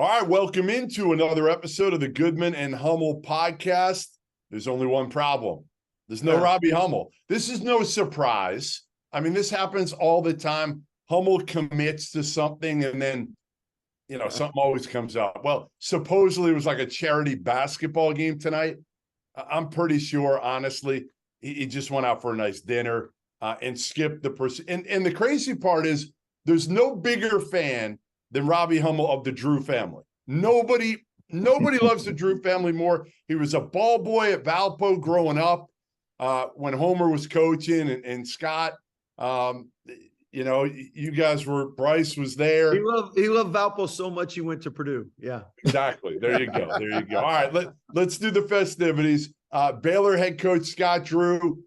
All right, welcome into another episode of the Goodman and Hummel podcast. There's only one problem. There's no Robbie Hummel. This is no surprise. I mean, this happens all the time. Hummel commits to something and then, something always comes up. Well, supposedly it was like a charity basketball game tonight. I'm pretty sure, honestly, he just went out for a nice dinner and skipped the person. And the crazy part is there's no bigger fan than Robbie Hummel of the Drew family. Nobody loves the Drew family more. He was a ball boy at Valpo growing up when Homer was coaching and Scott. You guys were, Bryce was there. He loved Valpo so much he went to Purdue. Yeah, exactly. There you go. All right, let's do the festivities. Baylor head coach Scott Drew,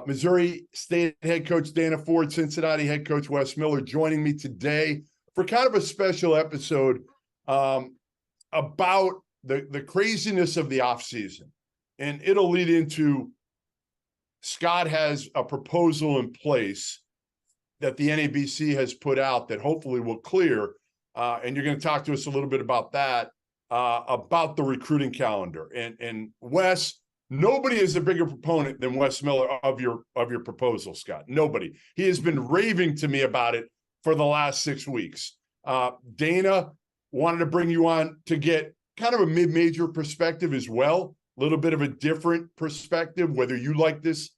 Missouri State head coach Dana Ford, Cincinnati head coach Wes Miller joining me today for kind of a special episode about the craziness of the offseason. And it'll lead into Scott has a proposal in place that the NABC has put out that hopefully will clear. And you're going to talk to us a little bit about that, about the recruiting calendar. And Wes, nobody is a bigger proponent than Wes Miller of your proposal, Scott. Nobody. He has been raving to me about it for the last 6 weeks. Dana wanted to bring you on to get kind of a mid-major perspective as well, a little bit of a different perspective, whether you like this.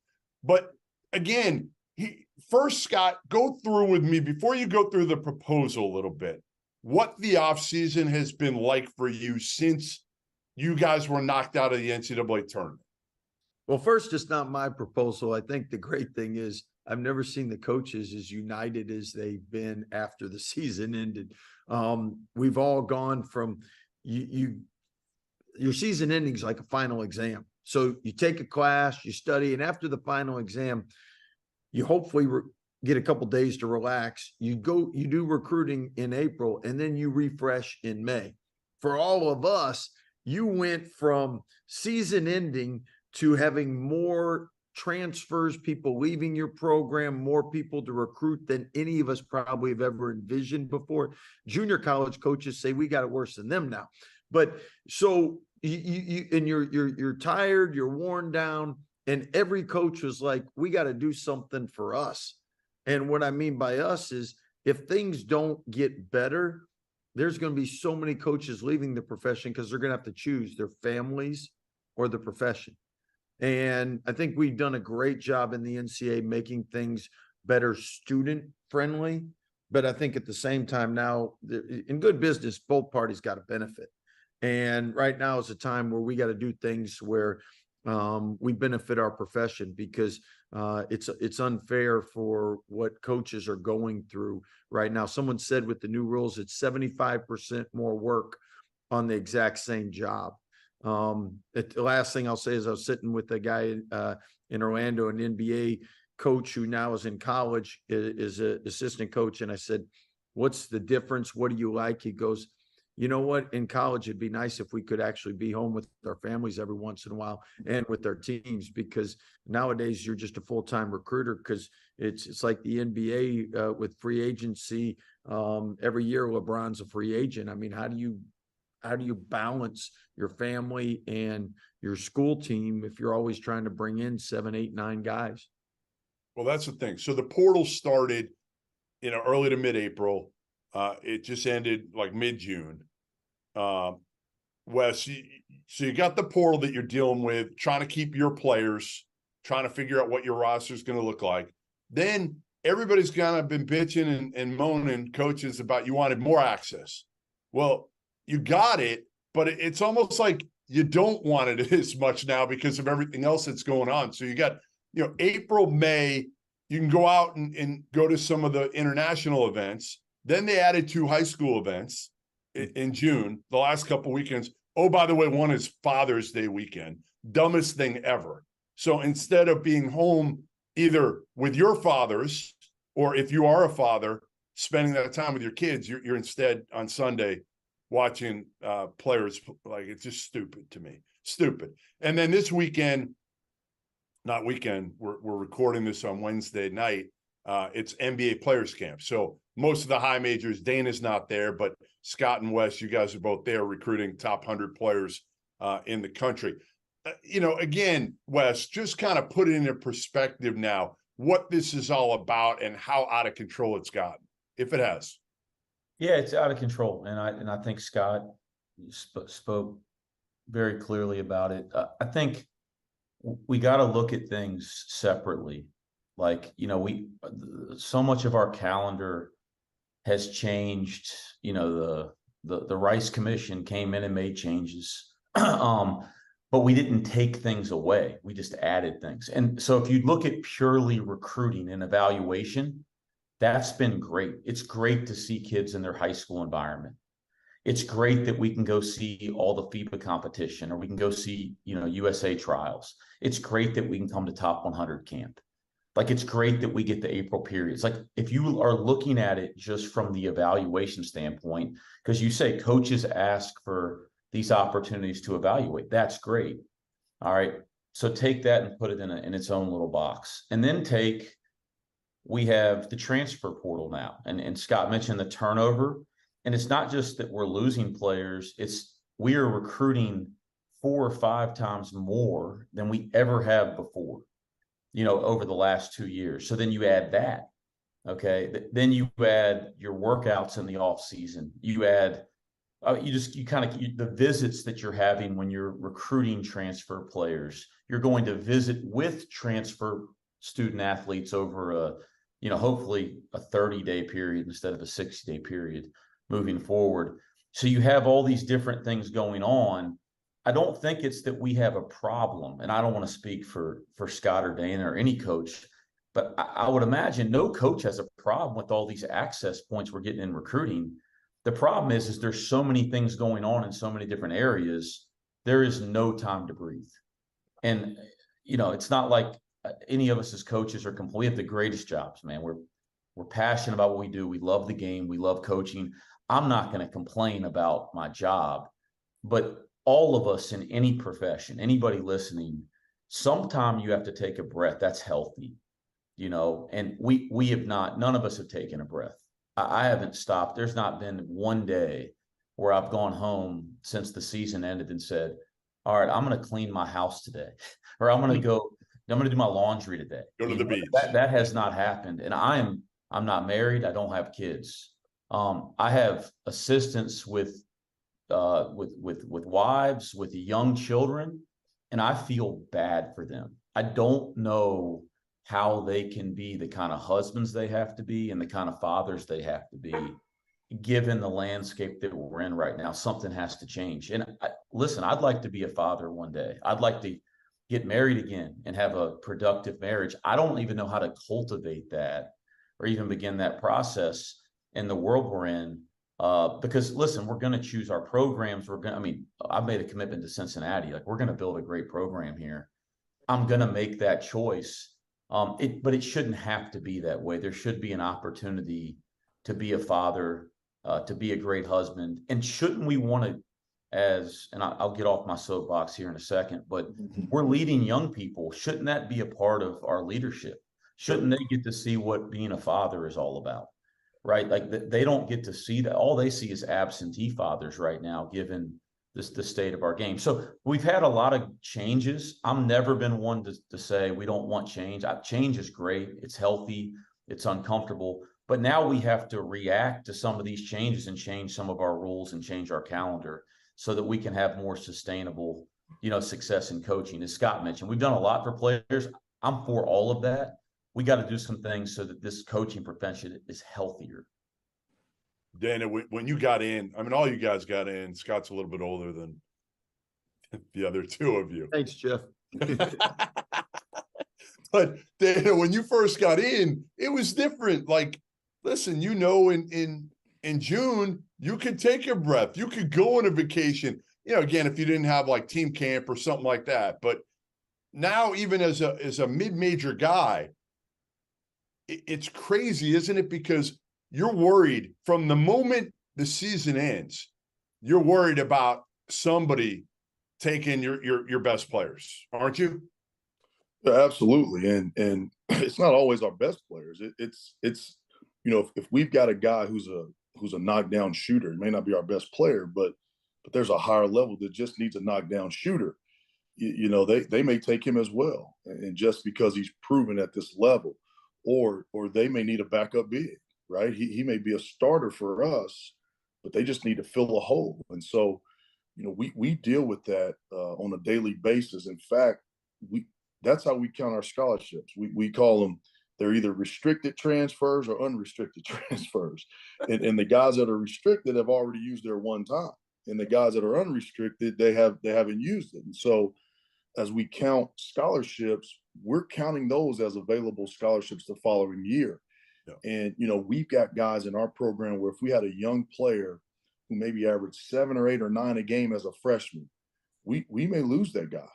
But again, first, Scott, go through with me, before you go through the proposal a little bit, what the offseason has been like for you since you guys were knocked out of the NCAA tournament. Well, first, it's not my proposal. I think the great thing is I've never seen the coaches as united as they've been after the season ended. We've all gone from your season ending is like a final exam. So you take a class, you study, and after the final exam, you hopefully get a couple days to relax. You do recruiting in April, and then you refresh in May. For all of us, you went from season ending to having more transfers, people leaving your program, more people to recruit than any of us probably have ever envisioned before. Junior college coaches say we got it worse than them now. But so you're tired, you're worn down, and every coach was like, we got to do something for us. And what I mean by us is if things don't get better, there's going to be so many coaches leaving the profession because they're going to have to choose their families or the profession. And I think we've done a great job in the NCAA making things better student friendly. But I think at the same time now, in good business, both parties got to benefit. And right now is a time where we got to do things where we benefit our profession, because it's unfair for what coaches are going through right now. Someone said with the new rules, it's 75% more work on the exact same job. The last thing I'll say is I was sitting with a guy in Orlando, an NBA coach who now is in college, is an assistant coach. And I said, what's the difference? What do you like? He goes, you know what? In college, it'd be nice if we could actually be home with our families every once in a while and with our teams, because nowadays you're just a full-time recruiter, because it's like the NBA with free agency. Every year, LeBron's a free agent. I mean, how do you balance your family and your school team if you're always trying to bring in 7, 8, 9 guys? Well, that's the thing. So the portal started, early to mid-April. It just ended like mid-June. Wes, so you got the portal that you're dealing with, trying to keep your players, trying to figure out what your roster is going to look like. Then everybody's kind of been bitching and moaning, coaches, about you wanted more access. Well, you got it, but it's almost like you don't want it as much now because of everything else that's going on. So you got, April, May, you can go out and go to some of the international events. Then they added 2 high school events in June, the last couple of weekends. Oh, by the way, one is Father's Day weekend. Dumbest thing ever. So instead of being home either with your fathers, or if you are a father, spending that time with your kids, you're instead on Sunday watching players. Like, it's just stupid to me. Stupid. And then this weekend, we're recording this on Wednesday night. It's NBA Players Camp. So most of the high majors, Dana's not there, but Scott and Wes, you guys are both there recruiting top 100 players in the country. Again, Wes, just kind of put it into perspective now, what this is all about and how out of control it's gotten, if it has. Yeah, it's out of control. And I think Scott spoke very clearly about it. I think we got to look at things separately. Like, so much of our calendar has changed. The Rice Commission came in and made changes. But we didn't take things away. We just added things. And so if you look at purely recruiting and evaluation, that's been great. It's great to see kids in their high school environment. It's great that we can go see all the FIBA competition, or we can go see, USA trials. It's great that we can come to top 100 camp. Like, it's great that we get the April periods. Like, if you are looking at it just from the evaluation standpoint, because you say coaches ask for these opportunities to evaluate, that's great. All right. So take that and put it in its own little box. And then we have the transfer portal now. And Scott mentioned the turnover. And it's not just that we're losing players, we are recruiting 4 or 5 times more than we ever have before, over the last 2 years. So then you add that. Okay. Then you add your workouts in the off season. You add, the visits that you're having when you're recruiting transfer players. You're going to visit with transfer student athletes over hopefully a 30-day period instead of a 60-day period moving forward. So you have all these different things going on. I don't think it's that we have a problem, and I don't want to speak for Scott or Dana or any coach, but I would imagine no coach has a problem with all these access points we're getting in recruiting. The problem is there's so many things going on in so many different areas. There is no time to breathe. And, it's not like any of us as coaches we have the greatest jobs, man. We're passionate about what we do. We love the game. We love coaching. I'm not going to complain about my job, but all of us in any profession, anybody listening, sometime you have to take a breath. That's healthy, and we have not, none of us have taken a breath. I haven't stopped. There's not been one day where I've gone home since the season ended and said, all right, I'm going to clean my house today, or I'm going to do my laundry today. Go to the beach. That has not happened. And I'm not married. I don't have kids. I have assistants with wives, with young children, and I feel bad for them. I don't know how they can be the kind of husbands they have to be and the kind of fathers they have to be, given the landscape that we're in right now. Something has to change. And listen, I'd like to be a father one day. I'd like to get married again and have a productive marriage. I don't even know how to cultivate that or even begin that process in the world we're in. Because listen, we're going to choose our programs. I've made a commitment to Cincinnati. Like, we're going to build a great program here. I'm going to make that choice. But it shouldn't have to be that way. There should be an opportunity to be a father, to be a great husband. And shouldn't we want to, and I'll get off my soapbox here in a second, but we're leading young people. Shouldn't that be a part of our leadership? Shouldn't they get to see what being a father is all about? Right? Like, they don't get to see that. All they see is absentee fathers right now, given the state of our game. So we've had a lot of changes. I've never been one to say we don't want change. Change is great. It's healthy. It's uncomfortable. But now we have to react to some of these changes and change some of our rules and change our calendar so that we can have more sustainable, success in coaching. As Scott mentioned, we've done a lot for players. I'm for all of that. We got to do some things so that this coaching profession is healthier. Dana, when you got in, all you guys got in. Scott's a little bit older than the other two of you. Thanks, Jeff. But Dana, when you first got in, it was different. Like, listen, in June, you could take a breath. You could go on a vacation. Again, if you didn't have like team camp or something like that. But now, even as a mid-major guy, it's crazy, isn't it? Because you're worried from the moment the season ends. You're worried about somebody taking your best players, aren't you? Yeah, absolutely. And it's not always our best players. It's if we've got a guy who's who's a knockdown shooter. He may not be our best player, but there's a higher level that just needs a knockdown shooter. You know, they may take him as well, and just because he's proven at this level, or they may need a backup big, right? He may be a starter for us, but they just need to fill a hole. And so, you know, we deal with that on a daily basis. In fact, that's how we count our scholarships. We call them, they're either restricted transfers or unrestricted transfers. And the guys that are restricted have already used their one time. And the guys that are unrestricted, they haven't used it. And so as we count scholarships, we're counting those as available scholarships the following year. Yeah. And, you know, we've got guys in our program where if we had a young player who maybe averaged 7 or 8 or 9 a game as a freshman, we may lose that guy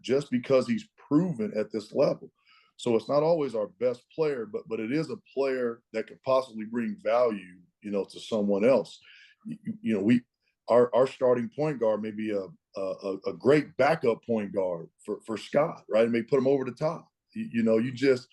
just because he's proven at this level. So it's not always our best player, but it is a player that could possibly bring value, you know, to someone else. You know, our starting point guard may be a great backup point guard for Scott, right? It may put him over the top. You know, you just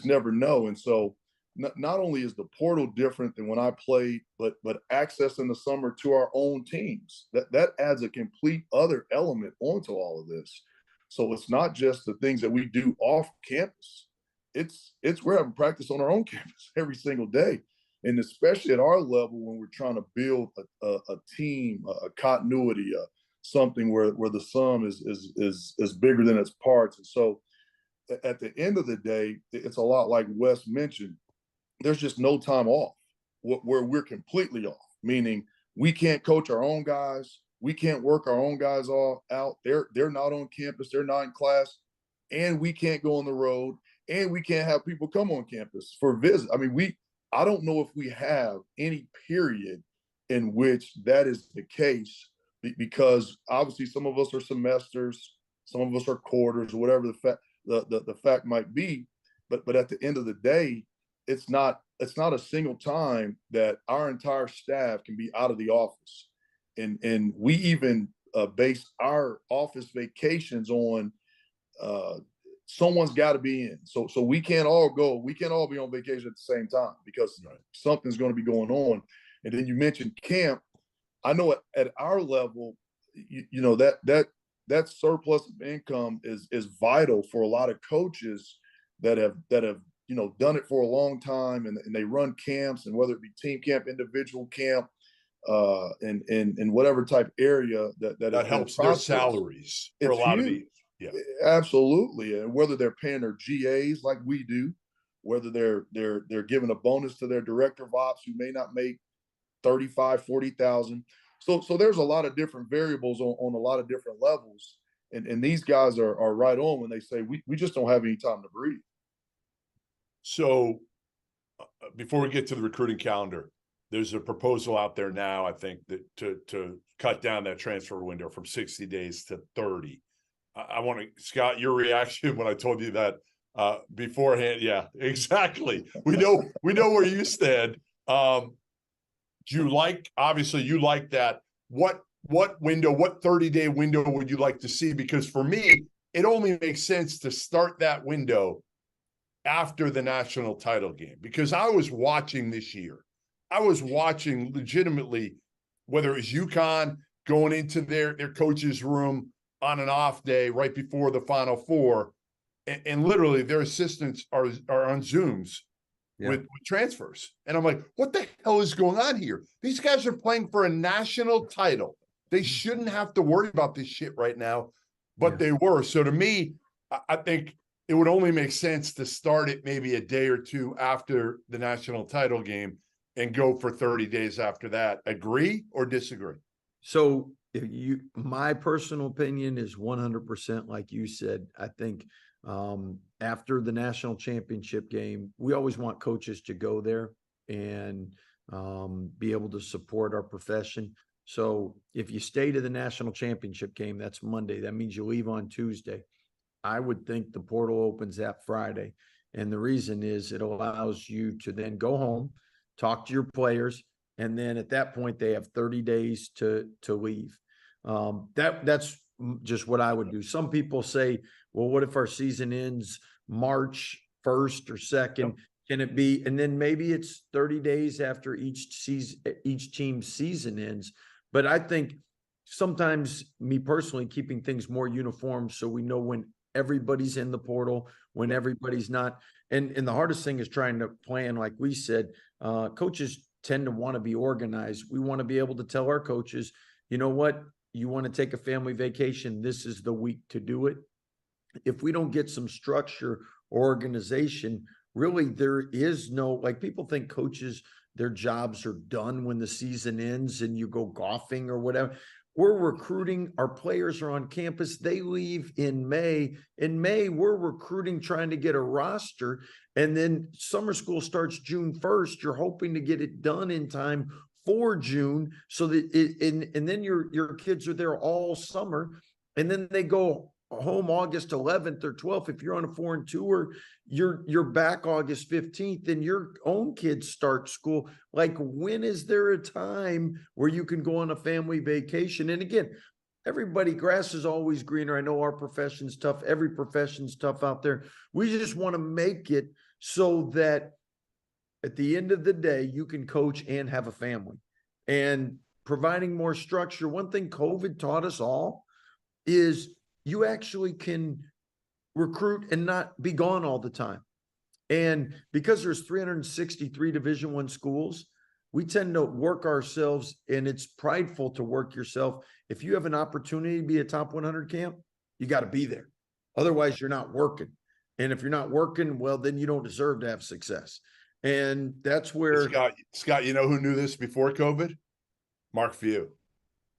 never know. And so not only is the portal different than when I played, but access in the summer to our own teams, that adds a complete other element onto all of this. So it's not just the things that we do off campus. It's we're having practice on our own campus every single day. And especially at our level, when we're trying to build a team, a continuity, something where the sum is bigger than its parts. And so at the end of the day, it's a lot like Wes mentioned. There's just no time off where we're completely off, meaning we can't coach our own guys. We can't work our own guys out. They're not on campus. They're not in class. And we can't go on the road. And we can't have people come on campus for visit. I mean, I don't know if we have any period in which that is the case, because obviously some of us are semesters, some of us are quarters, or whatever the fact might be. But at the end of the day, it's not a single time that our entire staff can be out of the office. And we even base our office vacations on someone's got to be in. So we can't all go. We can't all be on vacation at the same time because something's going to be going on. And then you mentioned camp. I know at our level, you know, that surplus of income is vital for a lot of coaches that have you know done it for a long time, and they run camps, and whether it be team camp, individual camp, in whatever type area that helps their salaries for a lot of these. Yeah, absolutely. And whether they're paying their GAs like we do, whether they're giving a bonus to their director of ops who may not make 35, 40,000. So there's a lot of different variables on a lot of different levels. And these guys are right on when they say we just don't have any time to breathe. So before we get to the recruiting calendar, there's a proposal out there now, I think, that to cut down that transfer window from 60 days to 30. I want to, Scott, your reaction when I told you that beforehand. Yeah, exactly. We know where you stand. Obviously you like that. What window, what 30-day window would you like to see? Because for me, it only makes sense to start that window after the national title game, because I was watching this year. I was watching legitimately, whether it was UConn going into their coach's room on an off day right before the Final Four, and literally their assistants are on Zooms with transfers. And I'm like, what the hell is going on here? These guys are playing for a national title. They shouldn't have to worry about this shit right now, but they were. So to me, I think it would only make sense to start it maybe a day or two after the national title game and go for 30 days after that. Agree or disagree? So my personal opinion is 100% like you said. I think after the national championship game, we always want coaches to go there and be able to support our profession. So if you stay to the national championship game, that's Monday. That means you leave on Tuesday. I would think the portal opens that Friday. And the reason is it allows you to then go home, talk to your players, and then at that point they have 30 days to leave. That's just what I would do. Some people say, well, what if our season ends March 1st or 2nd? Can it be? And then maybe it's 30 days after each team's season ends. But I think sometimes, me personally, keeping things more uniform so we know when everybody's in the portal, when everybody's not. And the hardest thing is trying to plan, like we said, coaches tend to want to be organized. We want to be able to tell our coaches, you know what, you want to take a family vacation, this is the week to do it. If we don't get some structure or organization, really there is no, like, people think coaches, their jobs are done when the season ends and you go golfing or whatever. We're recruiting, our players are on campus, they leave in May. In May, we're recruiting, trying to get a roster, and then summer school starts June 1st. You're hoping to get it done in time for June, so that and then your kids are there all summer, and then they go home August 11th or 12th. If you're on a foreign tour, you're back August 15th, and your own kids start school. Like, when is there a time where you can go on a family vacation? And again, everybody, grass is always greener. I know our profession's tough. Every profession's tough out there. We just want to make it so that at the end of the day, you can coach and have a family. And providing more structure. One thing COVID taught us all is you actually can recruit and not be gone all the time. And because there's 363 Division I schools, we tend to work ourselves, and it's prideful to work yourself. If you have an opportunity to be a top 100 camp, you got to be there. Otherwise, you're not working. And if you're not working, well, then you don't deserve to have success. And that's where Scott, you know who knew this before COVID? Mark Few.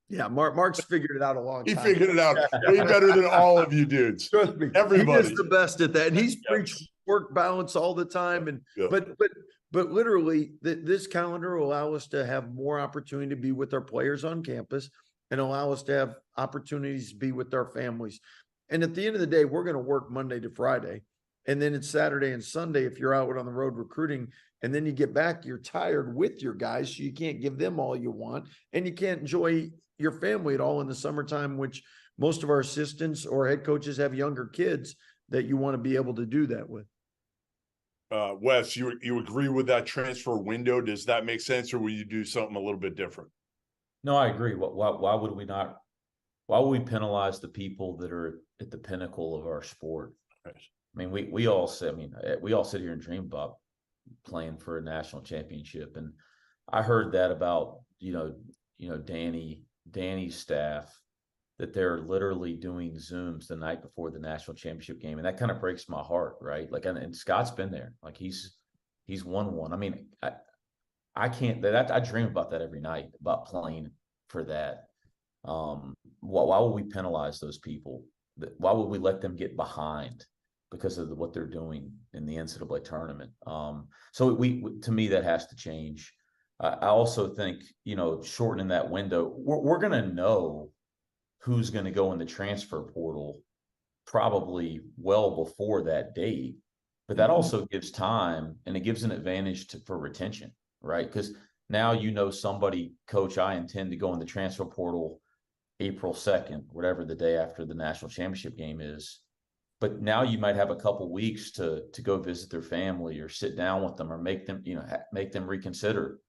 Yeah, Mark's figured it out a long time. He figured it out way better than all of you dudes. Trust me, everybody he is the best at that, and he's preached work balance all the time. And but literally, this calendar will allow us to have more opportunity to be with our players on campus, and allow us to have opportunities to be with our families. And at the end of the day, we're going to work Monday to Friday, and then it's Saturday and Sunday if you're out on the road recruiting. And then you get back, you're tired with your guys, so you can't give them all you want, and you can't enjoy your family at all in the summertime, which most of our assistants or head coaches have younger kids that you want to be able to do that with. Wes, you agree with that transfer window? Does that make sense, or will you do something a little bit different? No, I agree. Why would we not? Why would we penalize the people that are at the pinnacle of our sport? Right. I mean, we all sit here and dream about playing for a national championship. And I heard that about, Danny's staff, that they're literally doing Zooms the night before the national championship game. And that kind of breaks my heart, right? Like, and Scott's been there, like he's won one. I mean, I can't, I dream about that every night, about playing for that. Why would we penalize those people? Why would we let them get behind because of what they're doing in the NCAA tournament? So to me, that has to change. I also think, shortening that window, we're going to know who's going to go in the transfer portal probably well before that date. But that also gives time, and it gives an advantage for retention, right? Because now somebody, coach, I intend to go in the transfer portal April 2nd, whatever the day after the national championship game is. But now you might have a couple weeks to go visit their family or sit down with them or make them reconsider.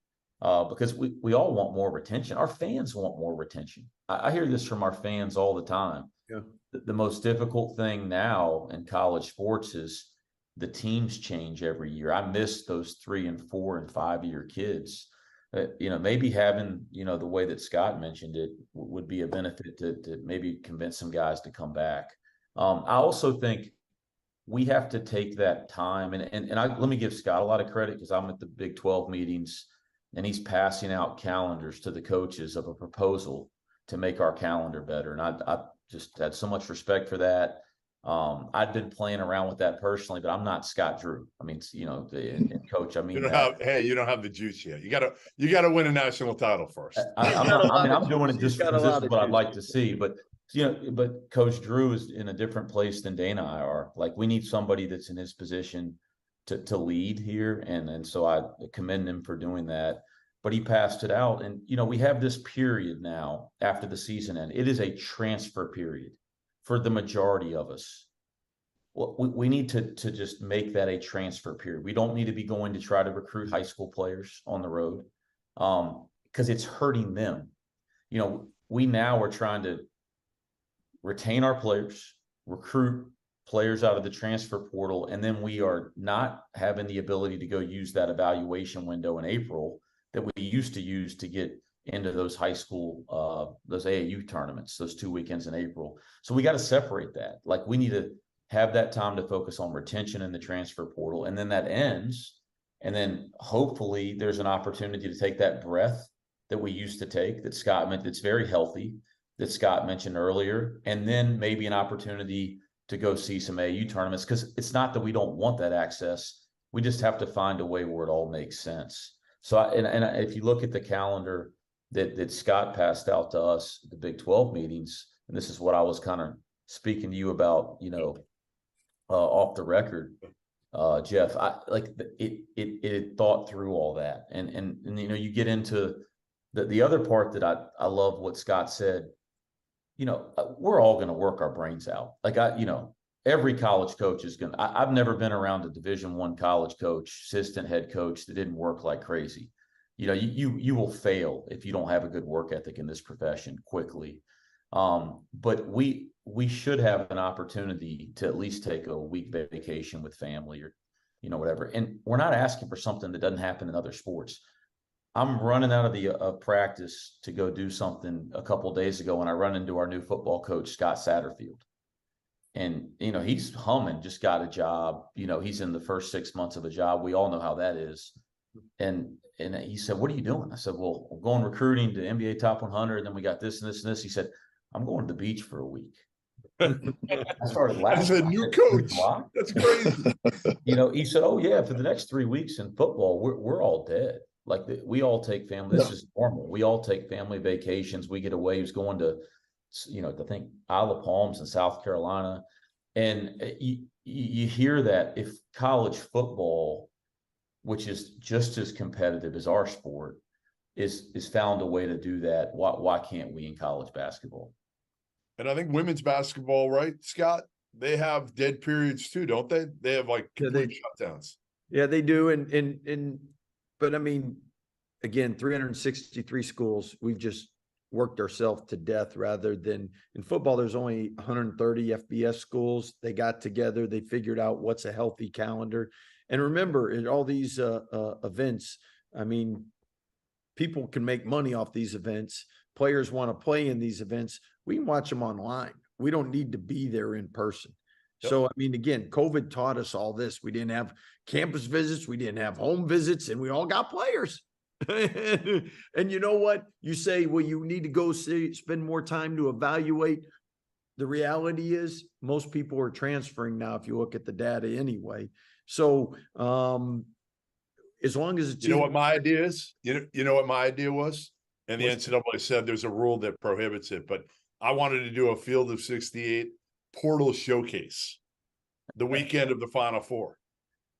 Because we all want more retention. Our fans want more retention. I hear this from our fans all the time. Yeah. The most difficult thing now in college sports is the teams change every year. I miss those 3 and 4 and 5 year kids. Maybe having, the way that Scott mentioned it would be a benefit to maybe convince some guys to come back. I also think we have to take that time, and let me give Scott a lot of credit, because I'm at the Big 12 meetings and he's passing out calendars to the coaches of a proposal to make our calendar better. And I just had so much respect for that. I've been playing around with that personally, but I'm not Scott Drew. I mean, coach, I mean, you don't have the juice yet. You gotta win a national title first. I'm doing it just because this is what I'd like to see, but Coach Drew is in a different place than Dana and I are. Like, we need somebody that's in his position to lead here. And so I commend him for doing that, but he passed it out. And, we have this period now after the season end. It is a transfer period for the majority of us. well, we need to just make that a transfer period. We don't need to be going to try to recruit high school players on the road, because it's hurting them. You know, we now are trying to retain our players, recruit players out of the transfer portal, and then we are not having the ability to go use that evaluation window in April that we used to use to get into those high school, those AAU tournaments, those 2 weekends in April. So we got to separate that. Like, we need to have that time to focus on retention in the transfer portal, and then that ends. And then hopefully there's an opportunity to take that breath that we used to take, that Scott meant, that's very healthy, that Scott mentioned earlier, and then maybe an opportunity to go see some AAU tournaments, because it's not that we don't want that access. We just have to find a way where it all makes sense. So, and if you look at the calendar that Scott passed out to us at the Big 12 meetings, and this is what I was kind of speaking to you about, you know, off the record, Jeff, I like it thought through all that. And you know, you get into the other part that I love what Scott said. You know, we're all going to work our brains out. Like, you know, every college coach is going to, I've never been around a Division I college coach, assistant head coach that didn't work like crazy. You know, you will fail if you don't have a good work ethic in this profession quickly. But we should have an opportunity to at least take a week vacation with family, or, you know, whatever. And we're not asking for something that doesn't happen in other sports. I'm running out of the practice to go do something a couple of days ago, and I run into our new football coach, Scott Satterfield. And, you know, he's humming, just got a job. You know, he's in the first 6 months of a job. We all know how that is. And he said, "What are you doing?" I said, "Well, I'm going recruiting to NBA Top 100. And then we got this and this and this." He said, "I'm going to the beach for a week." I started laughing. As a new coach, that's crazy. You know, he said, "Oh yeah, for the next 3 weeks in football, we're all dead. Like, we all take family. This is normal. We all take family vacations. We get away." He was going to, you know, I think Isle of Palms in South Carolina. And you hear that if college football, which is just as competitive as our sport, is found a way to do that, why can't we in college basketball? And I think women's basketball, right, Scott? They have dead periods too, don't they? They have like complete shutdowns. Yeah, they do. But I mean, again, 363 schools, we've just worked ourselves to death, rather than in football. There's only 130 FBS schools. They got together, they figured out what's a healthy calendar. And remember, in all these events, I mean, people can make money off these events. Players want to play in these events. We can watch them online. We don't need to be there in person. Yep. So, I mean, again, COVID taught us all this. We didn't have campus visits. We didn't have home visits, and we all got players. And you know what? You say, well, you need to go spend more time to evaluate. The reality is most people are transferring now, if you look at the data anyway. So as long as it's, you know what my idea is? You know what my idea was? And the NCAA said there's a rule that prohibits it, but I wanted to do a Field of 68 portal showcase the weekend of the Final Four,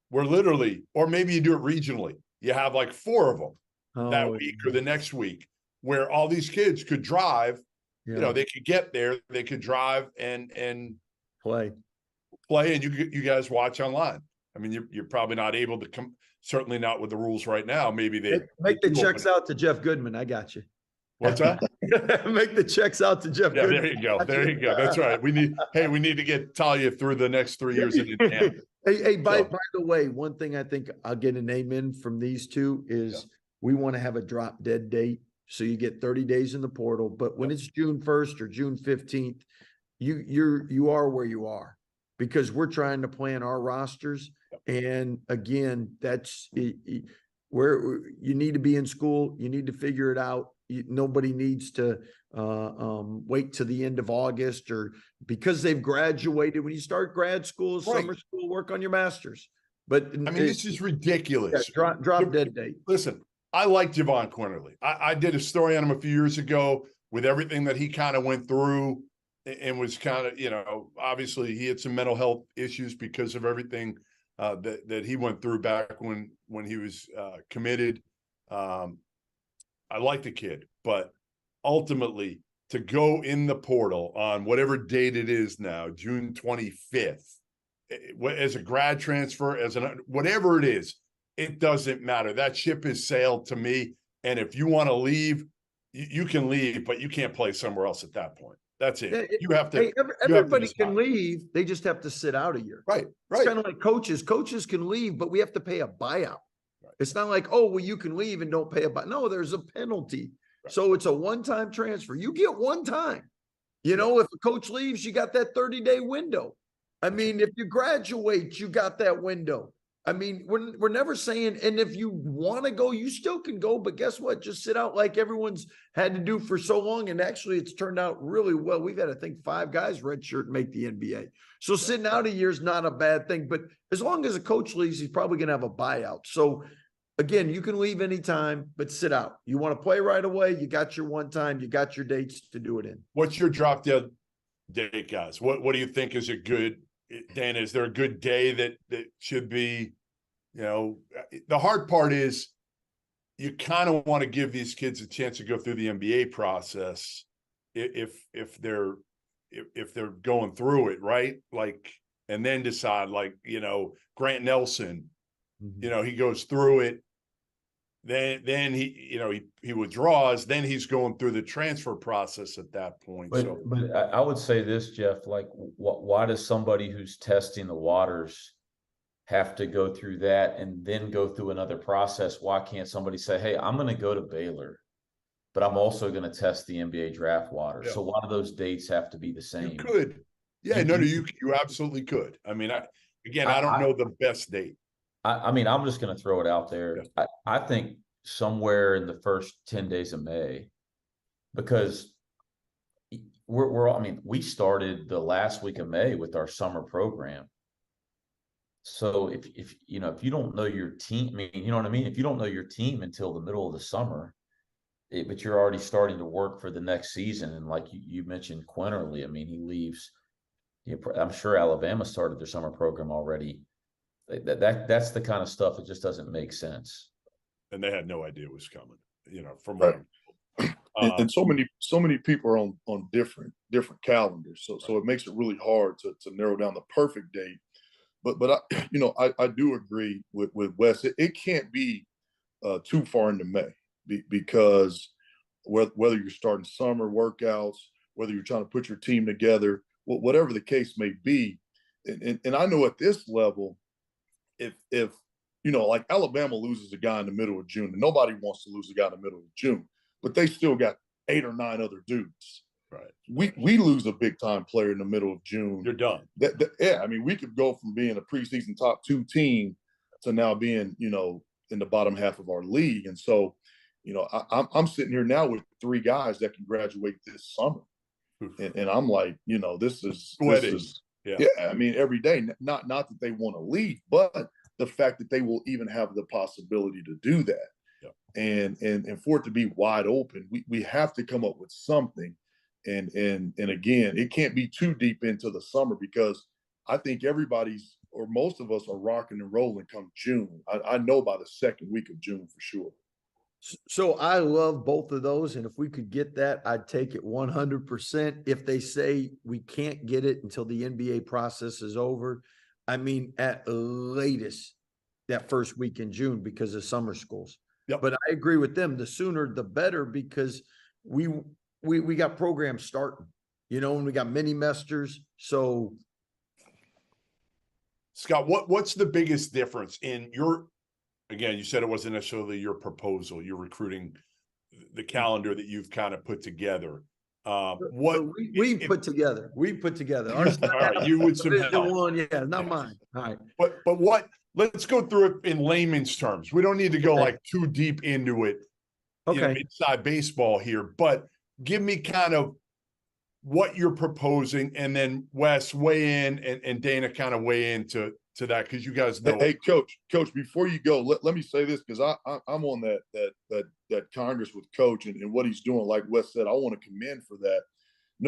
where literally, or maybe you do it regionally, you have like 4 of them that week or the next week, where all these kids could drive. You know, they could get there, they could drive and play, and you guys watch online. I mean, you're probably not able to come, certainly not with the rules right now. Maybe they make the checks out to Jeff Goodman. I got you. What's that? Make the checks out to Jeff Goodman. There you go. There you go. That's right. We need to get Talia through the next 3 years in Indiana. Hey, by the way, one thing I think I'll get an amen from these two is we want to have a drop dead date. So you get 30 days in the portal, but when it's June 1st or June 15th, you are where you are, because we're trying to plan our rosters. And again, that's where you need to be in school. You need to figure it out. Nobody needs to wait to the end of August, or because they've graduated. When you start grad school, summer school, work on your master's. But I mean, this is ridiculous. Yeah, drop dead date. Listen, I like Javon Quinterly. I did a story on him a few years ago with everything that he kind of went through, and was kind of, you know, obviously he had some mental health issues because of everything that he went through back when he was committed. I like the kid, but ultimately to go in the portal on whatever date it is now, June 25th, as a grad transfer, as an whatever it is, it doesn't matter. That ship has sailed to me. And if you want to leave, you can leave, but you can't play somewhere else at that point. That's it. Yeah, You have to. Hey, you have to everybody decide. can leave. They just have to sit out a year. Right. It's Right. kind of like coaches. Coaches can leave, but we have to pay a buyout. Right. It's not like, oh, well, you can leave and don't pay a buyout. No, there's a penalty. Right. So it's a one-time transfer. You get one time. You know, if a coach leaves, you got that 30-day window. I mean, if you graduate, you got that window. I mean, we're never saying, and if you want to go, you still can go, but guess what? Just sit out like everyone's had to do for so long. And actually, it's turned out really well. We've had, I think, 5 guys redshirt and make the NBA. So sitting out a year is not a bad thing. But as long as a coach leaves, he's probably going to have a buyout. So again, you can leave anytime, but sit out. You want to play right away, you got your one time, you got your dates to do it in. What's your drop dead date, guys? What do you think is a good, Dan, is there a good day that should be, the hard part is you kind of want to give these kids a chance to go through the NBA process if they're going through it, right? Like, and then decide, like, Grant Nelson, he goes through it. Then he withdraws. Then he's going through the transfer process at that point. But I would say this, Jeff, like, why does somebody who's testing the waters have to go through that and then go through another process? Why can't somebody say, hey, I'm going to go to Baylor, but I'm also going to test the NBA draft water? Yeah. So why do those dates have to be the same? You could. Yeah, you absolutely could. I mean, I don't know the best date. I mean, I'm just going to throw it out there. Yeah. I think somewhere in the first 10 days of May, because we started the last week of May with our summer program. So if you don't know your team, I mean, you know what I mean? If you don't know your team until the middle of the summer, but you're already starting to work for the next season. And like you mentioned, Quinterly, I mean, he leaves. I'm sure Alabama started their summer program already. That's the kind of stuff that just doesn't make sense. And they had no idea it was coming, from right. And so many people are on different calendars. So it makes it really hard to narrow down the perfect date. But I do agree with Wes. It can't be too far into May because whether you're starting summer workouts, whether you're trying to put your team together, whatever the case may be. And I know at this level, if like Alabama loses a guy in the middle of June, and nobody wants to lose a guy in the middle of June, but they still got 8 or 9 other dudes. Right. We lose a big time player in the middle of June. You're done. Yeah, I mean, we could go from being a preseason top 2 team to now being, in the bottom half of our league. And so, I'm sitting here now with 3 guys that can graduate this summer, and I'm like, this is yeah. I mean, every day. Not that they want to leave, but the fact that they will even have the possibility to do that, and for it to be wide open, we have to come up with something. And again, it can't be too deep into the summer because I think everybody's, or most of us, are rocking and rolling come June. I know by the second week of June for sure. So I love both of those. And if we could get that, I'd take it 100%. If they say we can't get it until the NBA process is over, I mean, at latest that first week in June because of summer schools. Yep. But I agree with them. The sooner, the better, because we got programs starting, and we got mini mesters. So, Scott, what's the biggest difference in your, again, you said it wasn't necessarily your proposal, you're recruiting, the calendar that you've kind of put together. We put together. Ours, all right, you would some help. One, yeah, not mine. All right. But what, let's go through it in layman's terms. We don't need to go like too deep into it. Okay. Inside baseball here, but give me kind of what you're proposing, and then Wes weigh in, and Dana kind of weigh into that, because you guys know. Hey, coach, before you go, let me say this, because I'm on that Congress with Coach and what he's doing. Like Wes said, I want to commend for that.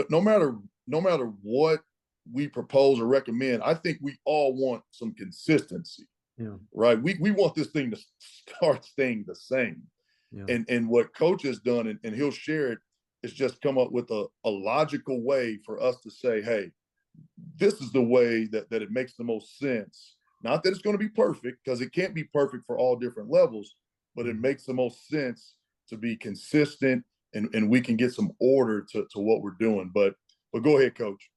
No matter what we propose or recommend, I think we all want some consistency. Yeah. Right. We want this thing to start staying the same. Yeah. And what Coach has done, and he'll share it, is just come up with a logical way for us to say, hey, this is the way that it makes the most sense. Not that it's going to be perfect, because it can't be perfect for all different levels, but it makes the most sense to be consistent, and we can get some order to what we're doing. But go ahead, Coach.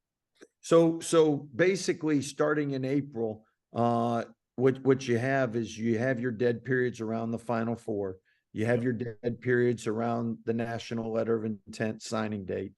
So basically, starting in April, what you have is you have your dead periods around the Final Four. You have your dead periods around the national letter of intent signing date.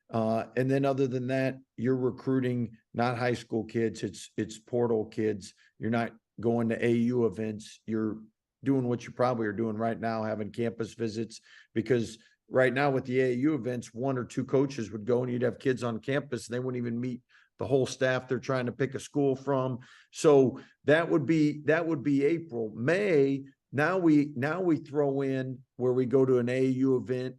And then other than that, you're recruiting not high school kids, it's portal kids. You're not going to AU events. You're doing what you probably are doing right now, having campus visits, because right now with the AAU events, 1 or 2 coaches would go and you'd have kids on campus. And they wouldn't even meet the whole staff they're trying to pick a school from. So that would be April. May, now we throw in where we go to an AAU event.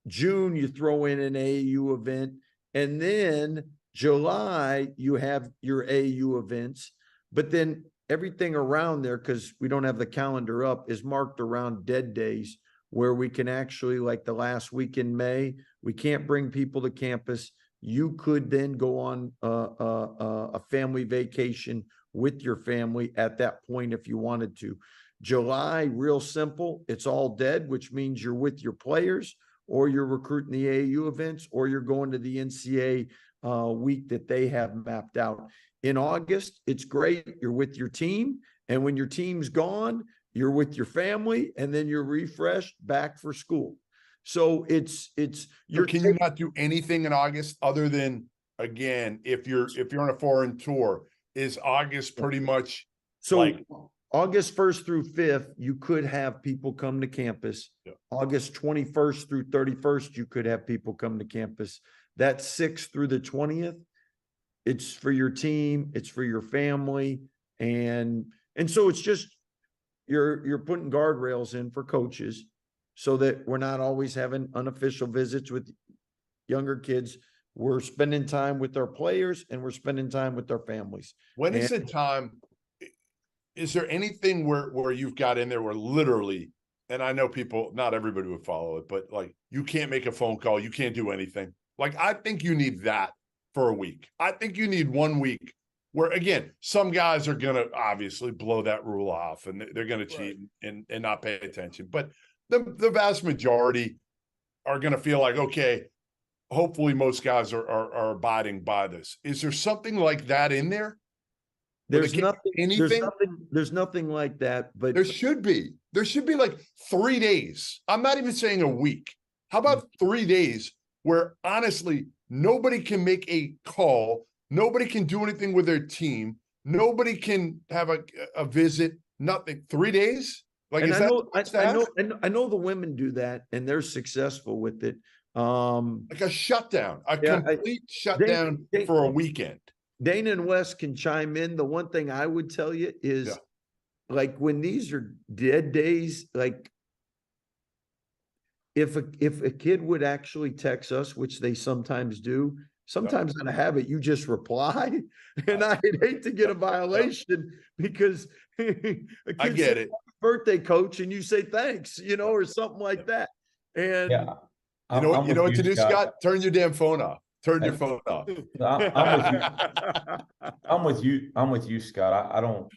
June, you throw in an AAU event. And then July, you have your AAU events. But then everything around there, because we don't have the calendar up, is marked around dead days, where we can actually, like the last week in May, we can't bring people to campus. You could then go on a family vacation with your family at that point if you wanted to. July, real simple. It's all dead, which means you're with your players, or you're recruiting the AAU events, or you're going to the NCAA week that they have mapped out. In August, it's great. You're with your team. And when your team's gone, you're with your family, and then you're refreshed back for school. So can you not do anything in August other than, again, if you're on a foreign tour, is August pretty much so like August 1st through 5th, you could have people come to campus. Yeah. August 21st through 31st, you could have people come to campus. That 6th through the 20th, it's for your team, it's for your family. And so it's just, you're putting guardrails in for coaches so that we're not always having unofficial visits with younger kids. We're spending time with our players, and we're spending time with their families. When is the time? Is there anything where you've got in there where literally, and I know people, not everybody would follow it, but like, you can't make a phone call, you can't do anything. Like, I think you need that for a week. I think you need 1 week where, again, some guys are going to obviously blow that rule off, and they're going to cheat and not pay attention. But the vast majority are going to feel like, okay, hopefully most guys are abiding by this. Is there something like that in there? There's nothing like that, but there should be like 3 days. I'm not even saying a week. How about 3 days where honestly, nobody can make a call. Nobody can do anything with their team. Nobody can have a visit, nothing. 3 days? Like, I know the women do that, and they're successful with it. Like a shutdown, complete shutdown for a weekend. Dana and Wes can chime in. The one thing I would tell you is, like, when these are dead days, like, if a kid would actually text us, which they sometimes do, sometimes out of habit, you just reply. And I'd hate to get a violation because a kid I get it. Birthday, coach, and you say thanks, or something like that. And you know what to do, Scott? Turn your damn phone off. Turn your phone off. I'm with you, Scott. I don't.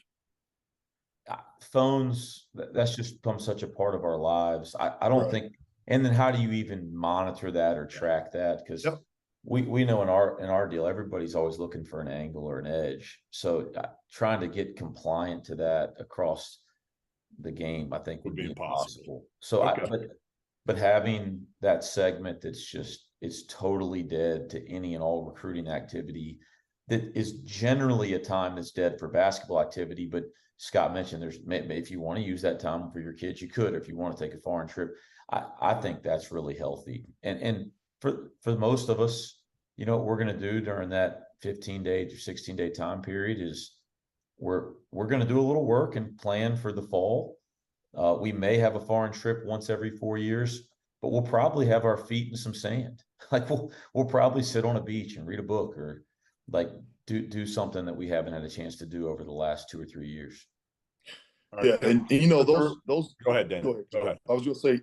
Phones. That's just become such a part of our lives. I don't think. And then how do you even monitor that or track that? Because we know in our deal, everybody's always looking for an angle or an edge. So trying to get compliant to that across the game, I think would be impossible. So but having that segment it's totally dead to any and all recruiting activity, that is generally a time that's dead for basketball activity. But Scott mentioned if you want to use that time for your kids, you could. Or if you want to take a foreign trip, I think that's really healthy. And for most of us, what we're going to do during that 15-day to 16-day time period is we're going to do a little work and plan for the fall. We may have a foreign trip once every 4 years, but we'll probably have our feet in some sand. Like we'll probably sit on a beach and read a book, or like do something that we haven't had a chance to do over the last 2 or 3 years. Yeah, and those. Go ahead, Dan. Go ahead. I was going to say,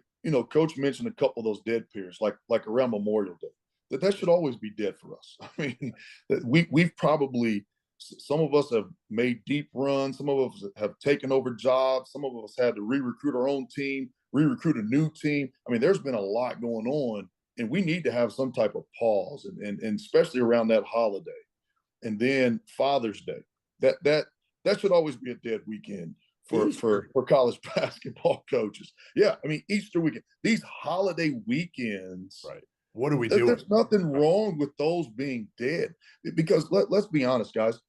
Coach mentioned a couple of those dead periods, like around Memorial Day. that should always be dead for us. I mean, we've probably, some of us have made deep runs. Some of us have taken over jobs. Some of us had to re-recruit our own team, re-recruit a new team. I mean, there's been a lot going on, and we need to have some type of pause, and especially around that holiday. And then Father's Day, that should always be a dead weekend for college basketball coaches. Yeah, I mean, Easter weekend, these holiday weekends. Right. What are we doing? There's nothing wrong with those being dead, because let's be honest, guys.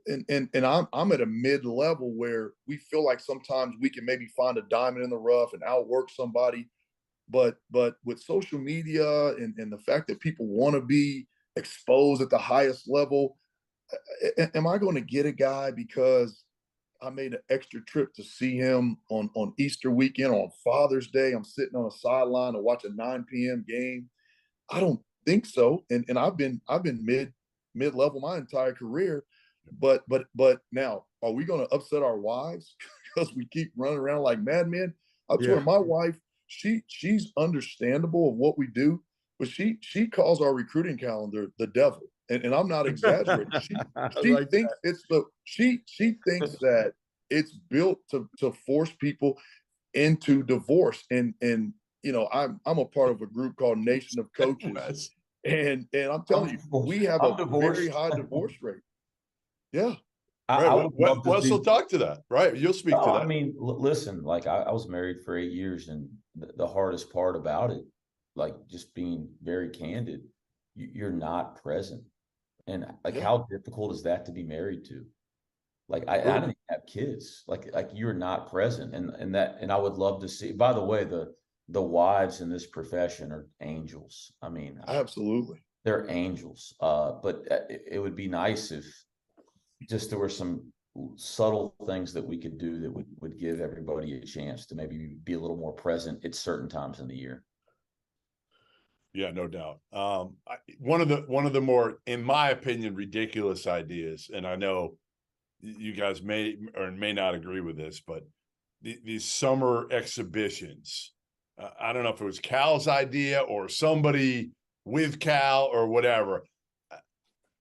And I'm at a mid-level where we feel like sometimes we can maybe find a diamond in the rough and outwork somebody. But with social media and the fact that people want to be exposed at the highest level, am I going to get a guy because I made an extra trip to see him on Easter weekend, on Father's Day? I'm sitting on a sideline to watch a 9 p.m. game. I don't think so. And I've been mid-level my entire career. But now, are we going to upset our wives because we keep running around like madmen? I swear, my wife, she's understandable of what we do, but she calls our recruiting calendar the devil. And I'm not exaggerating. She like thinks she thinks that it's built to force people into divorce. And you know, I'm a part of a group called Nation of Coaches, and I'm telling you, we have a very high divorce rate. Yeah. Wes will talk to that, right? You'll speak to that. I mean, listen, like I was married for 8 years, and the hardest part about it, like just being very candid, you're not present. And like, how difficult is that to be married to? Like, I didn't have kids. Like you're not present, and I would love to see. By the way, the wives in this profession are angels. I mean, absolutely, they're angels. But it would be nice if just there were some subtle things that we could do that would give everybody a chance to maybe be a little more present at certain times in the year. Yeah, no doubt. One of the more, in my opinion, ridiculous ideas, and I know you guys may or may not agree with this, but these summer exhibitions. I don't know if it was Cal's idea or somebody with Cal or whatever.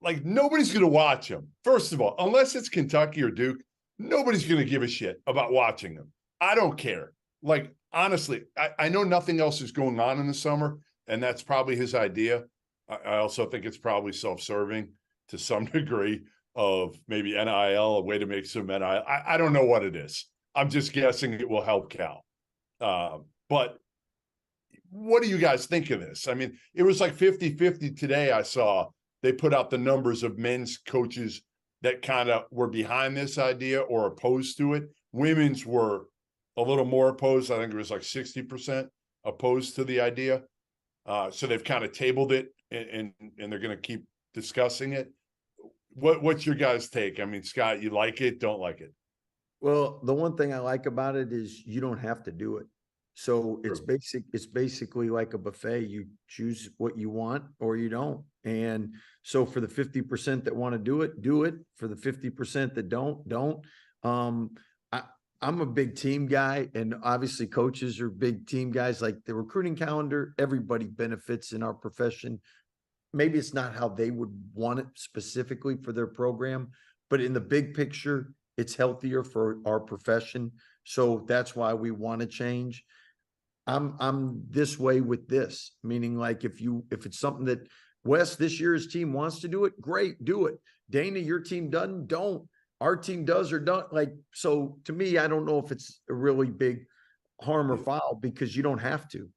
Like, nobody's going to watch them. First of all, unless it's Kentucky or Duke, nobody's going to give a shit about watching them. I don't care. Like, honestly, I know nothing else is going on in the summer. And that's probably his idea. I also think it's probably self-serving to some degree of maybe NIL, a way to make some NIL. I don't know what it is. I'm just guessing it will help Cal. But what do you guys think of this? I mean, it was like 50-50 today. I saw they put out the numbers of men's coaches that kind of were behind this idea or opposed to it. Women's were a little more opposed. I think it was like 60% opposed to the idea. So they've kind of tabled it, and they're going to keep discussing it. What's your guys' take? I mean, Scott, you like it, don't like it? Well, the one thing I like about it is you don't have to do it. So it's basically like a buffet. You choose what you want or you don't. And so for the 50% that want to do it, do it. For the 50% that don't. I'm a big team guy, and obviously coaches are big team guys. Like the recruiting calendar, everybody benefits in our profession. Maybe it's not how they would want it specifically for their program, but in the big picture, it's healthier for our profession. So that's why we want to change. I'm this way with this, meaning like if it's something that Wes, this year's team wants to do it, great, do it. Dana, your team doesn't, don't. Our team does or don't. Like, so to me, I don't know if it's a really big harm or foul because you don't have to.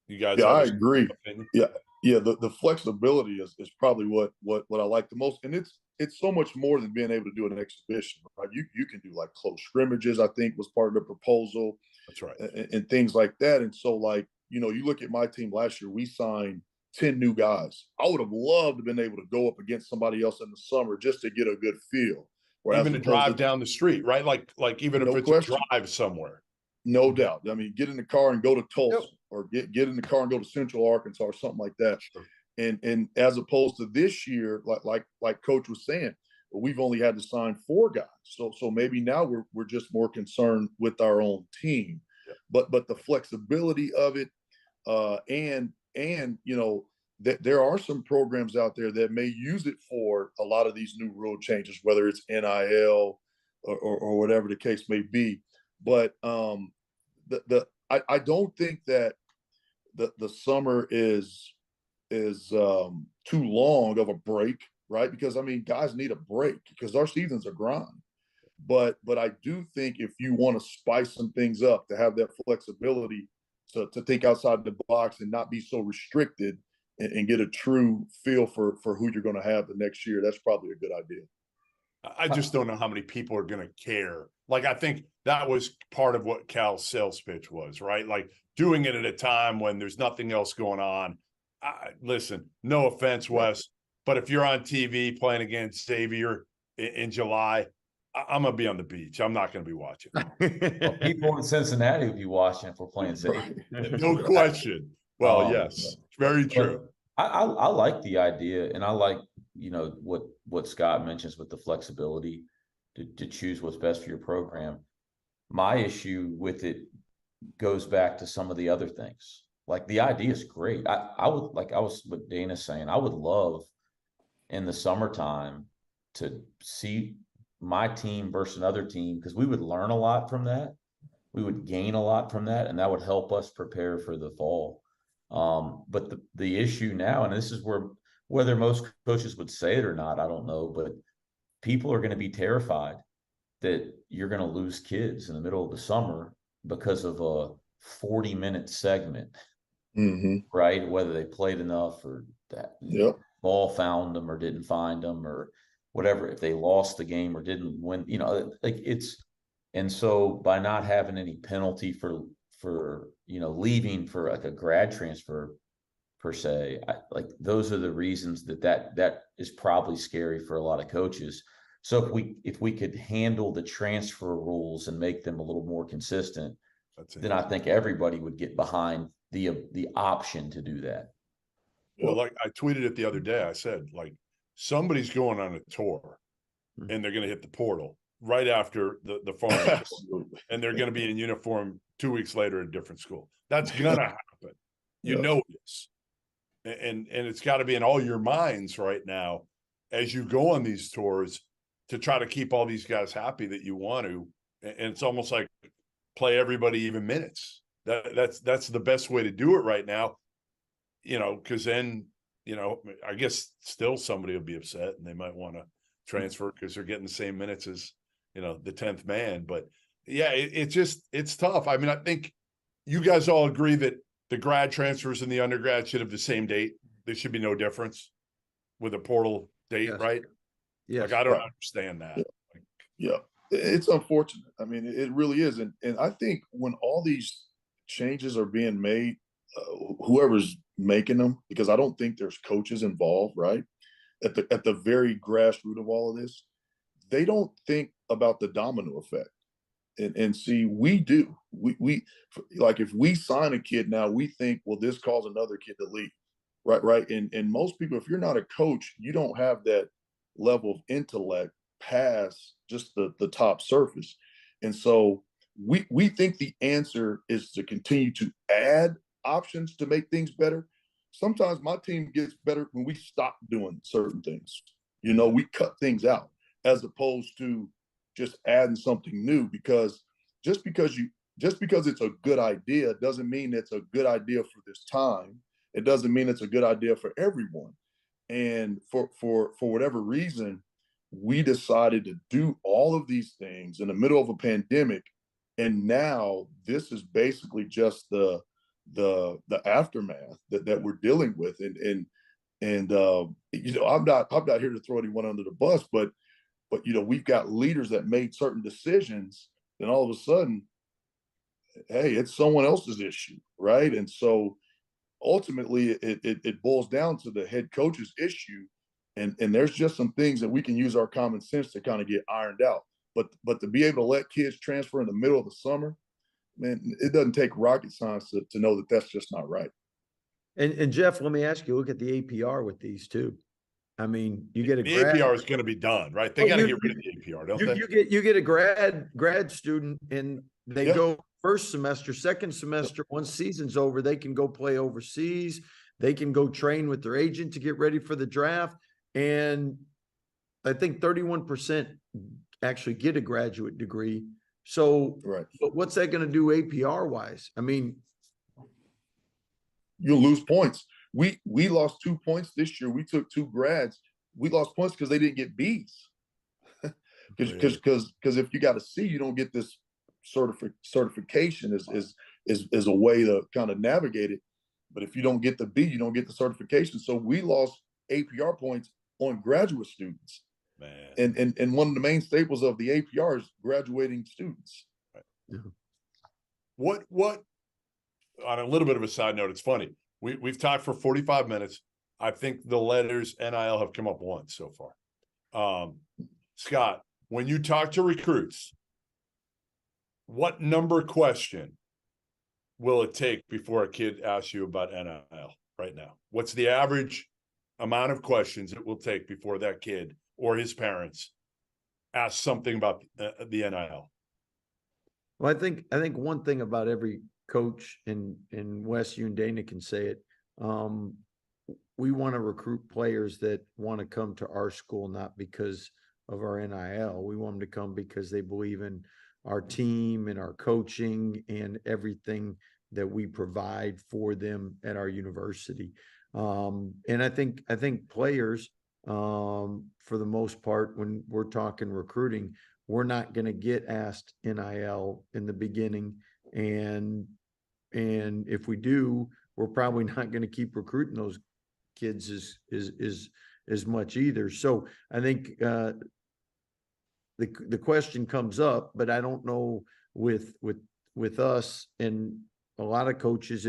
You guys, yeah, I agree. Yeah. The flexibility is probably what I like the most, and it's so much more than being able to do an exhibition. Right? You can do like close scrimmages. I think was part of the proposal. That's right, and things like that. And so, like, you know, you look at my team last year, we signed 10 new guys. I would have loved to have been able to go up against somebody else in the summer just to get a good feel. Even to drive down the street, right? Like even if it's a drive somewhere. No doubt. I mean, get in the car and go to Tulsa, or get in the car and go to Central Arkansas or something like that. Sure. And as opposed to this year, like Coach was saying, we've only had to sign 4 guys. So maybe now we're just more concerned with our own team. Yeah. But the flexibility of it, and and that there are some programs out there that may use it for a lot of these new rule changes, whether it's NIL or whatever the case may be. But I don't think that the summer is too long of a break, right? Because I mean, guys need a break because our seasons are grind. But I do think if you want to spice some things up, to have that flexibility to think outside the box and not be so restricted, and get a true feel for who you're going to have the next year, that's probably a good idea. I just don't know how many people are going to care. Like, I think that was part of what Cal's sales pitch was, right? Like, doing it at a time when there's nothing else going on. Listen, no offense, Wes, but if you're on TV playing against Xavier in July, I'm going to be on the beach. I'm not going to be watching. Well, people in Cincinnati would be watching if we're playing Xavier. No question. Well, yes, very true. I like the idea, and I like, what Scott mentions with the flexibility to choose what's best for your program. My issue with it goes back to some of the other things. Like, the idea is great. I would, like I was what Dana's saying, I would love in the summertime to see my team versus another team, because we would learn a lot from that. We would gain a lot from that, and that would help us prepare for the fall. But the issue now, and this is whether most coaches would say it or not, I don't know, but people are going to be terrified that you're going to lose kids in the middle of the summer because of a 40-minute segment, right? Whether they played enough or that ball found them or didn't find them or whatever, if they lost the game or didn't win, and so by not having any penalty for leaving for like a grad transfer per se, those are the reasons that is probably scary for a lot of coaches. So if we could handle the transfer rules and make them a little more consistent, then I think everybody would get behind the option to do that. Well, like I tweeted it the other day, I said, like, somebody's going on a tour and they're going to hit the portal right after the farm, and they're going to be in uniform 2 weeks later at a different school. That's going to happen. You know it is. And it's got to be in all your minds right now as you go on these tours to try to keep all these guys happy that you want to. And it's almost like play everybody even minutes. That's the best way to do it right now, because then, I guess still somebody will be upset and they might want to transfer because they're getting the same minutes as, the 10th man. But yeah, it's tough. I mean, I think you guys all agree that the grad transfers and the undergrad should have the same date. There should be no difference with a portal date, right? Yes. Like, I don't understand that. Yeah. It's unfortunate. I mean, it really is. And I think when all these changes are being made, whoever's making them, because I don't think there's coaches involved, right? At the very grassroots of all of this, they don't think about the domino effect. And see, we do. We like, if we sign a kid now, we think, well, this caused another kid to leave, right? And most people, if you're not a coach, you don't have that level of intellect past just the top surface. And so we think the answer is to continue to add options to make things better. Sometimes my team gets better when we stop doing certain things. We cut things out as opposed to just adding something new, because just because it's a good idea doesn't mean it's a good idea for this time. It doesn't mean it's a good idea for everyone. And for whatever reason, we decided to do all of these things in the middle of a pandemic. And now this is basically just the aftermath that we're dealing with. And I'm not here to throw anyone under the bus, but we've got leaders that made certain decisions, and all of a sudden, hey, it's someone else's issue, right? And so ultimately it boils down to the head coach's issue. And there's just some things that we can use our common sense to kind of get ironed out. But to be able to let kids transfer in the middle of the summer, man, it doesn't take rocket science to know that that's just not right. And Jeff, let me ask you, look at the APR with these too. I mean, you get the APR is going to be done, right? They got to get rid of the APR, don't they? You get a grad student, and they go first semester, second semester. Once season's over, they can go play overseas. They can go train with their agent to get ready for the draft. And I think 31% actually get a graduate degree. So, Right. but what's that going to do APR wise? I mean, you'll lose points. We lost 2 points this year. We took 2 grads. We lost points because they didn't get B's. Because if you got a C, you don't get this certification is a way to kind of navigate it. But if you don't get the B, you don't get the certification. So we lost APR points on graduate students. Man. And one of the main staples of the APR is graduating students. Right. What on a little bit of a side note, it's funny. We've talked for 45 minutes. I think the letters NIL have come up once so far. Scott, when you talk to recruits, what number question will it take before a kid asks you about NIL right now? What's the average amount of questions it will take before that kid or his parents ask something about the NIL? well, I think one thing about every coach, and Wes, you and Dana can say it. We want to recruit players that want to come to our school, not because of our NIL. We want them to come because they believe in our team and our coaching and everything that we provide for them at our university. And I think players, for the most part, when we're talking recruiting, we're not going to get asked NIL in the beginning. And if we do, we're probably not going to keep recruiting those kids as much either. So I think the question comes up, but I don't know with us and a lot of coaches,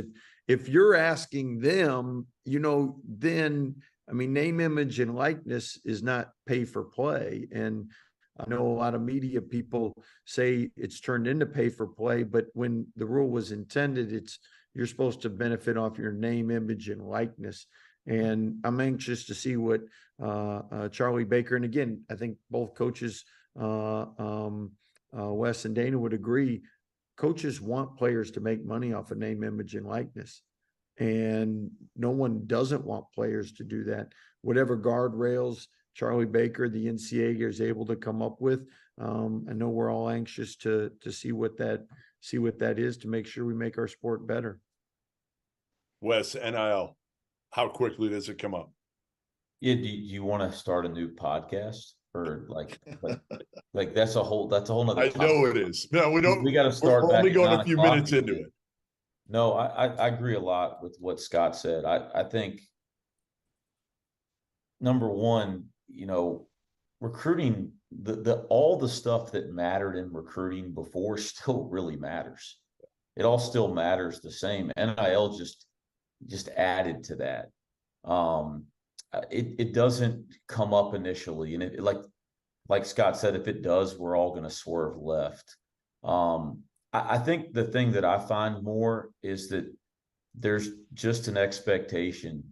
if you're asking them, then I mean, name, image, and likeness is not pay for play. And I know a lot of media people say it's turned into pay for play, but when the rule was intended, you're supposed to benefit off your name, image, and likeness. And I'm anxious to see what Charlie Baker, and again, I think both coaches, Wes and Dana, would agree. Coaches want players to make money off of name, image, and likeness. And no one doesn't want players to do that. Whatever guardrails Charlie Baker, the NCAA, is able to come up with, I know we're all anxious to see what that is, to make sure we make our sport better. Wes, NIL, how quickly does it come up? Yeah, do you want to start a new podcast, or like that's a whole nother topic. I know it is. No, we don't. We got to start. We're only going a few minutes into it. No, I agree a lot with what Scott said. I think number one, recruiting, all the stuff that mattered in recruiting before still really matters. It all still matters the same. NIL just added to that. It doesn't come up initially, and it like Scott said, if it does, we're all going to swerve left. I think the thing that I find more is that there's just an expectation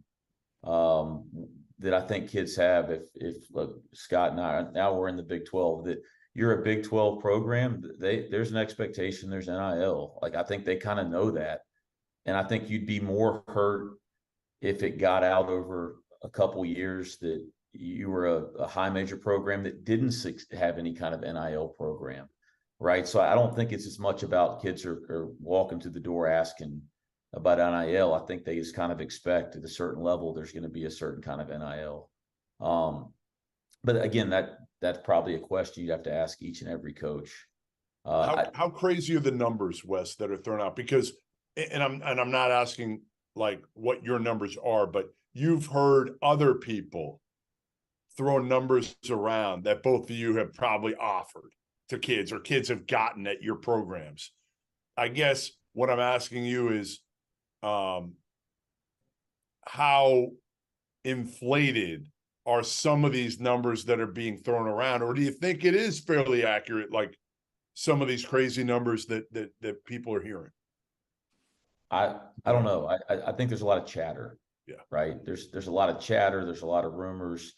that I think kids have. If look, Scott and I, now we're in the Big 12, that you're a Big 12 program, there's an expectation, there's NIL. Like, I think they kind of know that. And I think you'd be more hurt if it got out over a couple years that you were a high major program that didn't have any kind of NIL program, right? So I don't think it's as much about kids are walking to the door asking about NIL. I think they just kind of expect at a certain level there's going to be a certain kind of NIL. But again, that's probably a question you'd have to ask each and every coach. How crazy are the numbers, Wes, that are thrown out? Because, and I'm not asking like what your numbers are, but you've heard other people throw numbers around that both of you have probably offered to kids, or kids have gotten at your programs. I guess what I'm asking you is, how inflated are some of these numbers that are being thrown around, or do you think it is fairly accurate, like some of these crazy numbers that people are hearing? I don't know. I think there's a lot of chatter. Yeah. Right. There's a lot of chatter. There's a lot of rumors.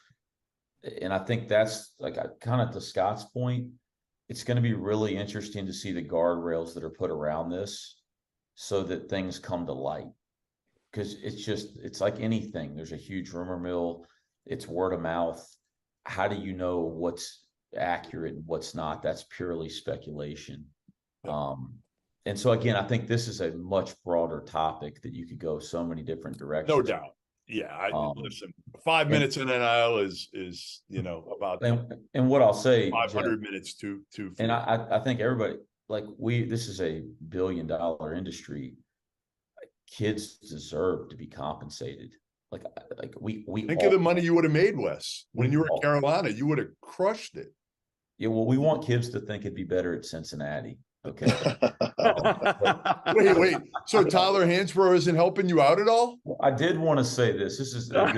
And I think that's like kind of to Scott's point. It's going to be really interesting to see the guardrails that are put around this so that things come to light. because it's like anything. There's a huge rumor mill. It's word of mouth. How do you know what's accurate and what's not? That's purely speculation. Yeah. And so again, I think this is a much broader topic that you could go so many different directions. No doubt. Yeah. Listen, 5 and- minutes in NIL is about and what I'll say, 500 Jeff, minutes to and I think everybody, like, this is a $1 billion industry. Kids deserve to be compensated. Like we think of the money you would have made, Wes, when you were at all- Carolina. You would have crushed it. Yeah, well, we want kids to think it'd be better at Cincinnati. Okay. Wait. So Tyler Hansbrough isn't helping you out at all? I did want to say this. This is a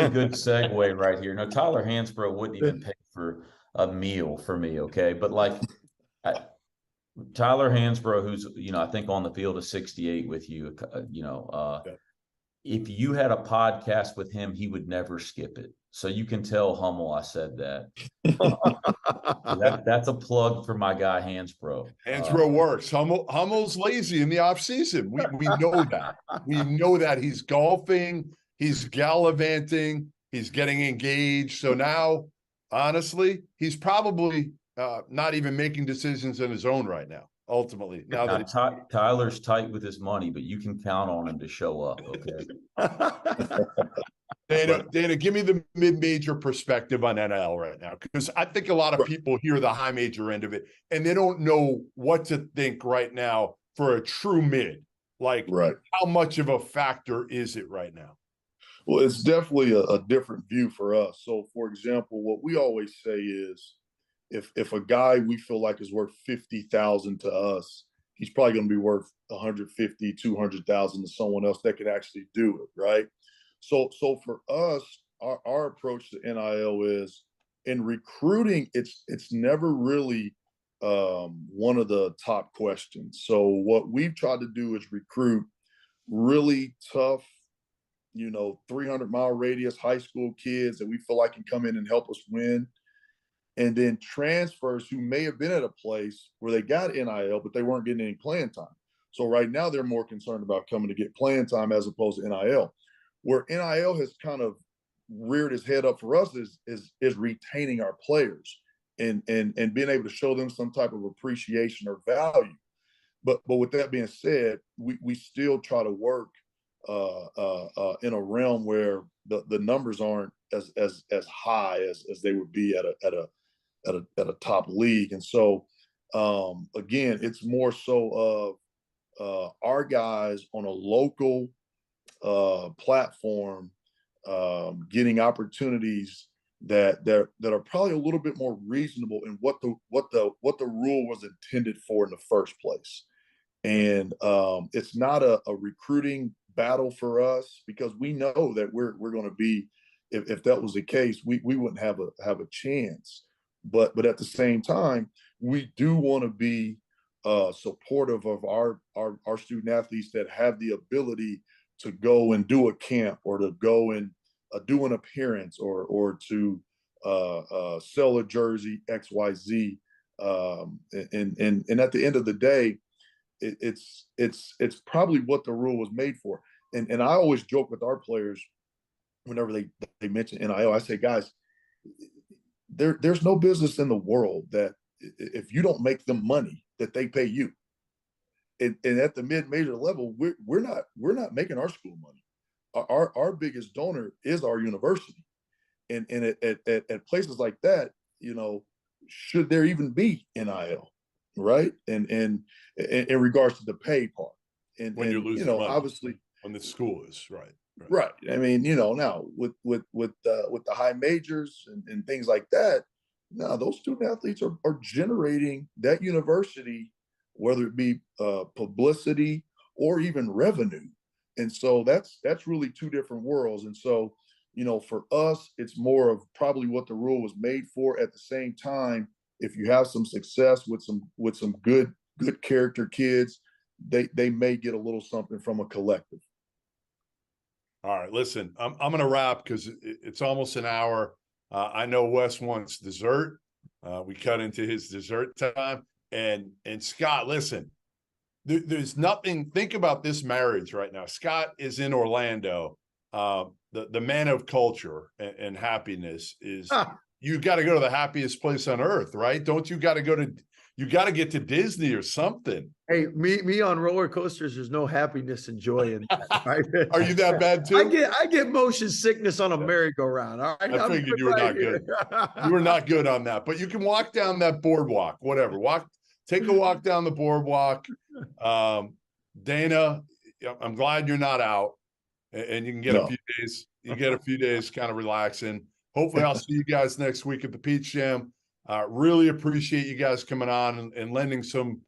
good segue right here. No, Tyler Hansbrough wouldn't even pay for a meal for me. Okay. But like Tyler Hansbrough, who's, I think on the field is 68 with you, if you had a podcast with him, he would never skip it. So you can tell Hummel I said that. That's a plug for my guy Hansbrough. Hansbrough works. Hummel's lazy in the offseason. We know that. We know that he's golfing, he's gallivanting, he's getting engaged. So now, honestly, he's probably not even making decisions on his own right now. Ultimately, now that Tyler's tight with his money, but you can count on him to show up. Okay. Dana, give me the mid-major perspective on NIL right now, because I think a lot of people hear the high major end of it and they don't know what to think right now for a true mid. Like, how much of a factor is it right now? Well, it's definitely a different view for us. So, for example, what we always say is, if a guy we feel like is worth 50,000 to us, he's probably going to be worth 150, 200,000 to someone else that can actually do it, right? So for us, our approach to NIL is, in recruiting, it's never really one of the top questions. So what we've tried to do is recruit really tough, 300-mile radius high school kids that we feel like can come in and help us win. And then transfers who may have been at a place where they got NIL, but they weren't getting any playing time. So right now they're more concerned about coming to get playing time as opposed to NIL. Where NIL has kind of reared its head up for us is retaining our players and being able to show them some type of appreciation or value. But with that being said, we still try to work in a realm where the numbers aren't as high as they would be at a top league. And so again, it's more so of our guys on a local platform getting opportunities that are probably a little bit more reasonable in what the rule was intended for in the first place. And it's not a recruiting battle for us, because we know that we're going to be, if that was the case, we wouldn't have a chance. But at the same time, we do want to be supportive of our student athletes that have the ability to go and do a camp, or to go and do an appearance, or to sell a jersey XYZ. And at the end of the day, it's probably what the rule was made for. And I always joke with our players whenever they mention NIL. I say, guys, there's no business in the world that if you don't make them money, that they pay you. And at the mid-major level, we're not making our school money. Our biggest donor is our university. And at places like that, should there even be NIL, right? And in regards to the pay part, and when you're losing money, obviously when the school is right. I mean, now with the high majors and things like that, now those student athletes are generating that university, whether it be publicity or even revenue. And so that's really two different worlds. And so, for us, it's more of probably what the rule was made for. At the same time, if you have some success with some good character kids, they may get a little something from a collective. All right, listen, I'm going to wrap because it's almost an hour. I know Wes wants dessert. We cut into his dessert time. And Scott, listen, there's nothing. Think about this marriage right now. Scott is in Orlando. The man of culture and happiness is. You got to go to the happiest place on earth, right? Don't you got to get to Disney or something? Hey, me on roller coasters, there's no happiness and joy in that. Right? Are you that bad too? I get motion sickness on a merry-go-round. All right. I figured you were not good. You were not good on that, but you can walk down that boardwalk, whatever. Take a walk down the boardwalk. Dana, I'm glad you're not out and you can get a few days. You get a few days kind of relaxing. Hopefully I'll see you guys next week at the Peach Jam. Really appreciate you guys coming on and lending some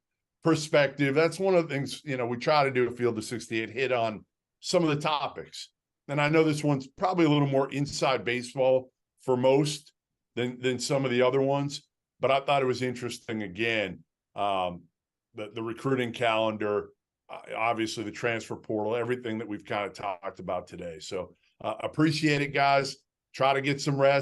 perspective. That's one of the things, we try to do at Field of 68, hit on some of the topics. And I know this one's probably a little more inside baseball for most than some of the other ones, but I thought it was interesting again. The recruiting calendar, obviously the transfer portal, everything that we've kind of talked about today. So appreciate it, guys. Try to get some rest.